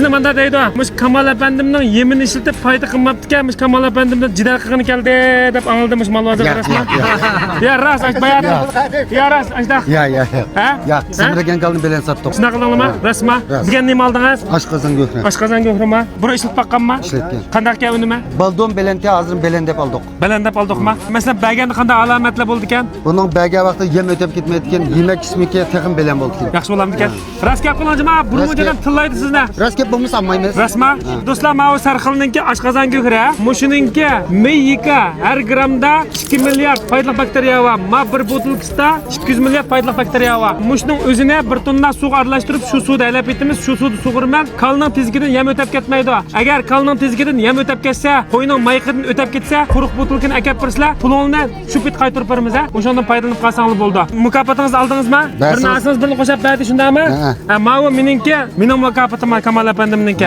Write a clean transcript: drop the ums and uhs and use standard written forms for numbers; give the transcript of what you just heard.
sizni manda deydi. Mush Kamal efendimning yemini ishlatib foyda qilmabdi-ku. Mush Kamal efendimdan jidal qilgani keldi deb angladi mush Malvazir rasman. Ya ras bayat. Ya ras ajda. Ya. Ha? Ya, Semregen kaldın belen sattık. Shunaqa qildingmi? Rasma. Degan nima oldingiz? Aşkazan gökne. Oshqozon go'hrimi? Buni ishlatib baqqanmi? İşletken. Qanday ekan unimi? Baldon belente hazır belen dep aldık. Belendab oldikmi? Masalan, baganda qanday alomatlar bo'ldi ekan? Bunun belge vakti yem ötep gitmeydiken yemek ismike tekim belen oldu. Yaxshi bo'lardi ekan. Ras gap qilingizmi? Burungadan tillaydi sizni. Rast gap bulmuş anmaymiz. Rasma. Do'stlar, mana bu sarxilninki oshqozon go'hri, mushuninki meyika har grammda 2 milliard foydali bakteriya va ma bir butilkasida 200 milliard foydali bakteriya va mushning o'zini bir tonna suv aralashtirib shu suvda aylab ketamiz. Shu suvni sug'urman kalning tezgidan yem o'tib ketmaydi. Agar kalning tezgidan yem o'tib ketsa, qo'yning mayqidan o'tib ketsa, quruq butilkani akab birsizlar, pulingni shu pit qaytarib beramiz. O'shandan foydalanib qolsangiz bo'ldi. Mukofotingizni oldingizmi? Bir narsangiz bilan qo'shib berdi, shundaymi? Ha, mana bu mening mukofotim Kamal efendimniki.